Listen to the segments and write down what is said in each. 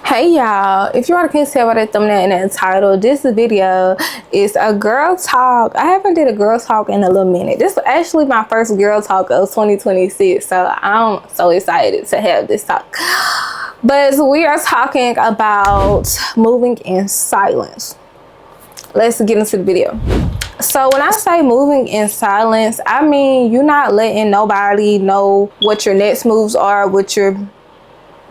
Hey y'all, if you already can't tell by the thumbnail and the title, this video is a girl talk. I haven't did a girl talk in a little minute. This is actually my first girl talk of 2026, so I'm so excited to have this talk. But we are talking about moving in silence. Let's get into the video. So when I say moving in silence, I mean you're not letting nobody know what your next moves are, what your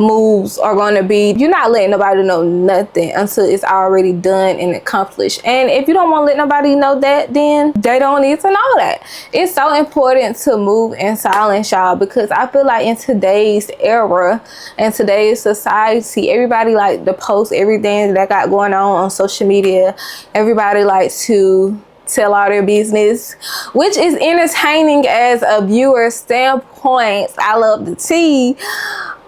moves are going to be. You're not letting nobody know nothing until it's already done and accomplished. And if you don't want to let nobody know that, then they don't need to know that. It's so important to move in silence, y'all, because I feel like in today's era and today's society, everybody like to post everything that got going on social media. Everybody likes to tell all their business, which is entertaining as a viewer standpoint. I love the tea.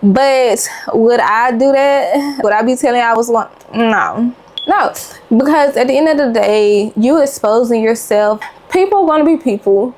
But would I do that? Would I be telling I was one? No, because at the end of the day, you exposing yourself. People are going to be people.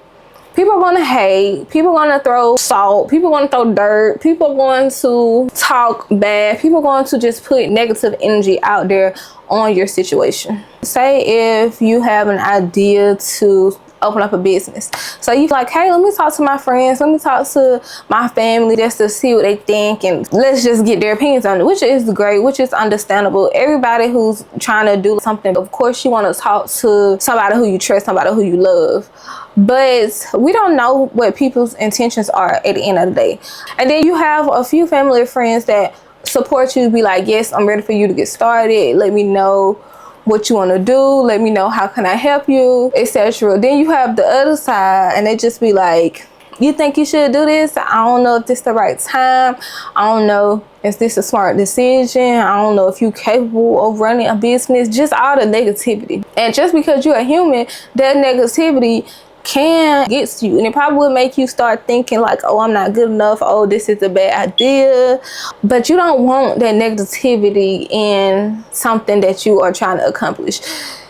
People are going to hate. People are going to throw salt. People are going to throw dirt. People are going to talk bad. People are going to just put negative energy out there on your situation. Say if you have an idea to open up a business, so you like, hey, let me talk to my friends, let me talk to my family just to see what they think, and let's just get their opinions on it, which is great, which is understandable. Everybody who's trying to do something, of course you want to talk to somebody who you trust, somebody who you love, but we don't know what people's intentions are at the end of the day. And then you have a few family and friends that support you, be like, yes, I'm ready for you to get started, let me know what you want to do, let me know how can I help you, etc. Then you have the other side, and they just be like, you think you should do this? I don't know if this the right time. I don't know if this a smart decision. I don't know if you capable of running a business. Just all the negativity. And just because you're a human, that negativity can get to you, and it probably will make you start thinking like, oh, I'm not good enough, oh, this is a bad idea. But you don't want that negativity in something that you are trying to accomplish.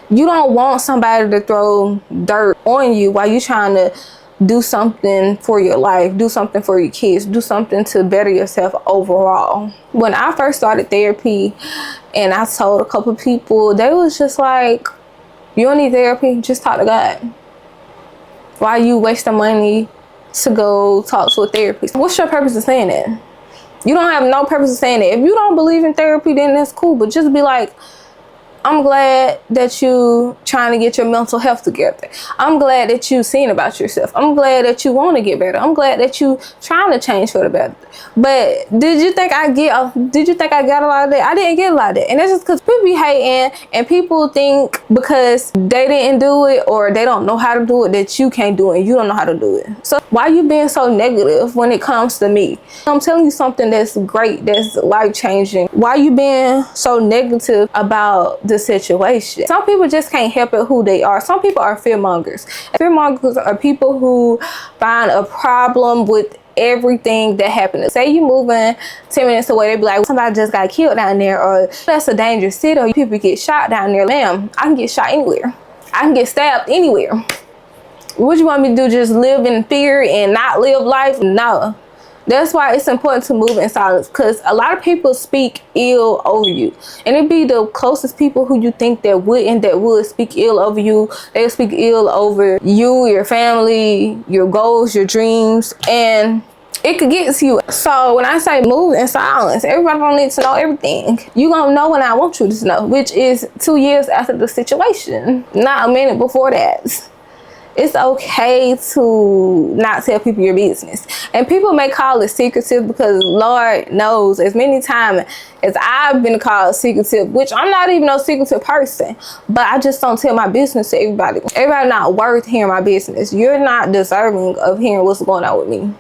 You don't want somebody to throw dirt on you while you're trying to do something for your life, do something for your kids, do something to better yourself overall. When I first started therapy and I told a couple people, they was just like, you don't need therapy, just talk to God. Why you wasting money to go talk to a therapist? What's your purpose of saying that? You don't have no purpose of saying that. If you don't believe in therapy, then that's cool. But just be like, I'm glad that you trying to get your mental health together. I'm glad that you seeing about yourself. I'm glad that you want to get better. I'm glad that you trying to change for the better. But did you think I got a lot of that? I didn't get a lot of that. And that's just because people be hating, and people think because they didn't do it or they don't know how to do it that you can't do it and you don't know how to do it. So why you being so negative when it comes to me? I'm telling you something that's great, that's life-changing. Why you being so negative about the situation? Some people just can't help it who they are. Some people are fearmongers. Fearmongers are people who find a problem with everything that happened. Say you moving 10 minutes away, they be like, somebody just got killed down there, or that's a dangerous city, or people get shot down there. Damn, I can get shot anywhere. I can get stabbed anywhere. What you want me to do, just live in fear and not live life? No. That's why it's important to move in silence, because a lot of people speak ill over you, and it be the closest people who you think that would speak ill over you. They speak ill over you, your family, your goals, your dreams, and it could get to you. So when I say move in silence, everybody don't need to know everything. You gonna know when I want you to know, which is 2 years after the situation, not a minute before that. It's okay to not tell people your business. And people may call it secretive, because Lord knows as many times as I've been called secretive, which I'm not even no secretive person, but I just don't tell my business to everybody. Everybody not worth hearing my business. You're not deserving of hearing what's going on with me.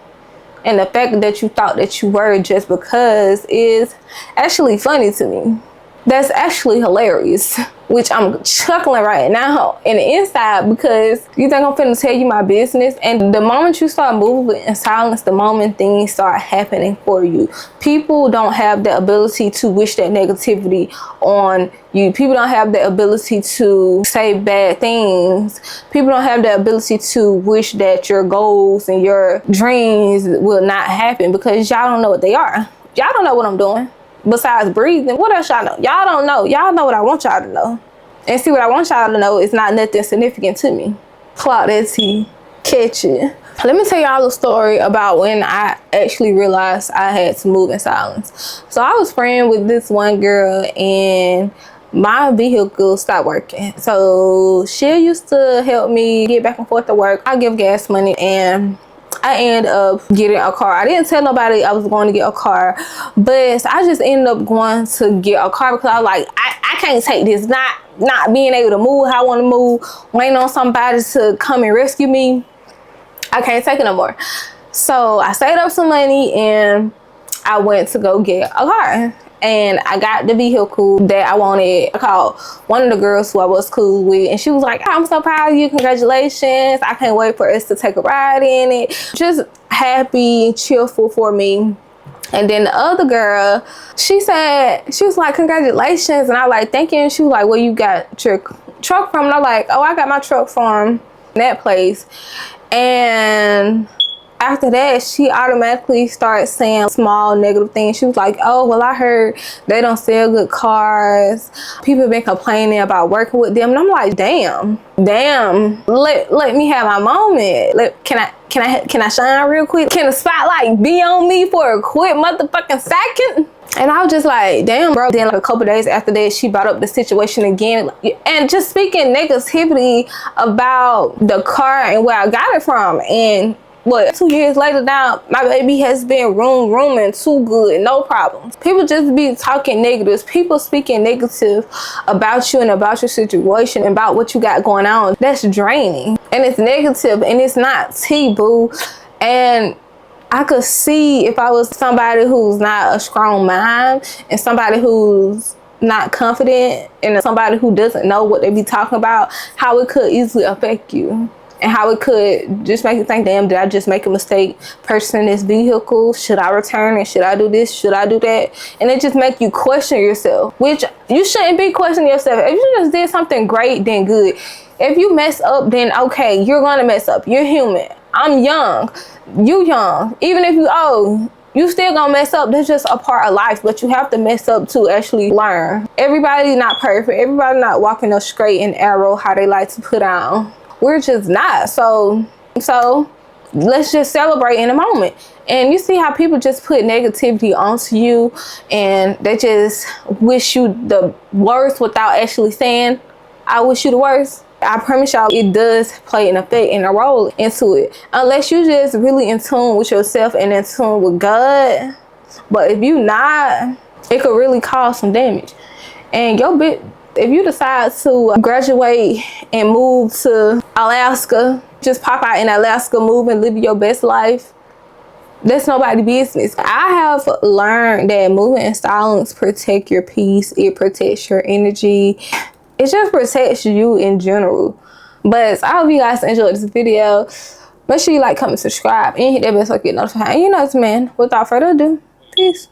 And the fact that you thought that you were just because is actually funny to me. That's actually hilarious, which I'm chuckling right now in the inside, because you think I'm finna tell you my business, and the moment you start moving in silence, the moment things start happening for you. People don't have the ability to wish that negativity on you. People don't have the ability to say bad things. People don't have the ability to wish that your goals and your dreams will not happen, because y'all don't know what they are. Y'all don't know what I'm doing. besides breathing. What else y'all know? Y'all don't know. Y'all know what I want y'all to know. And see, what I want y'all to know is not nothing significant to me. Clock that T. Catch it. Let me tell y'all a story about when I actually realized I had to move in silence. So I was friends with this one girl and my vehicle stopped working. So she used to help me get back and forth to work. I give gas money and I ended up getting a car. I didn't tell nobody I was going to get a car, but I just ended up going to get a car because I was like, I can't take this. Not being able to move how I want to move, waiting on somebody to come and rescue me. I can't take it no more. So I saved up some money and I went to go get a car. And I got the vehicle that I wanted. I called one of the girls who I was cool with, and she was like, I'm so proud of you, congratulations. I can't wait for us to take a ride in it. Just happy, cheerful for me. And then the other girl, she was like, congratulations. And I was like, thank you. And she was like, where you got your truck from? And I was like, oh, I got my truck from that place. And after that, she automatically started saying small negative things. She was like, oh, well, I heard they don't sell good cars. People have been complaining about working with them. And I'm like, damn, let me have my moment. Can I shine real quick? Can the spotlight be on me for a quick motherfucking second? And I was just like, damn, bro. Then like a couple days after that, she brought up the situation again. And just speaking negativity about the car and where I got it from. And what, 2 years later now, my baby has been rooming too good, no problems. People just be talking negatives. People speaking negative about you and about your situation, about what you got going on. That's draining. And it's negative and it's not tea, boo. And I could see if I was somebody who's not a strong mind and somebody who's not confident and somebody who doesn't know what they be talking about, how it could easily affect you. And how it could just make you think, damn, did I just make a mistake purchasing this vehicle? Should I return it? Should I do this? Should I do that? And it just make you question yourself, which you shouldn't be questioning yourself. If you just did something great, then good. If you mess up, then okay, you're gonna mess up. You're human. I'm young. You young. Even if you old, you still gonna mess up. That's just a part of life, but you have to mess up to actually learn. Everybody's not perfect. Everybody not walking up straight and arrow how they like to put on. We're just not. So let's just celebrate in a moment. And you see how people just put negativity onto you and they just wish you the worst without actually saying, I wish you the worst. I promise y'all, it does play an effect and a role into it. Unless you just really in tune with yourself and in tune with God. But if you not, it could really cause some damage. And if you decide to graduate and move to Alaska, just pop out in Alaska, move and live your best life, that's nobody's business. I have learned that moving in silence protects your peace. It protects your energy. It just protects you in general. But I hope you guys enjoyed this video. Make sure you like, comment, subscribe, and hit that bell so you get notified. And you know it's man. Without further ado, peace.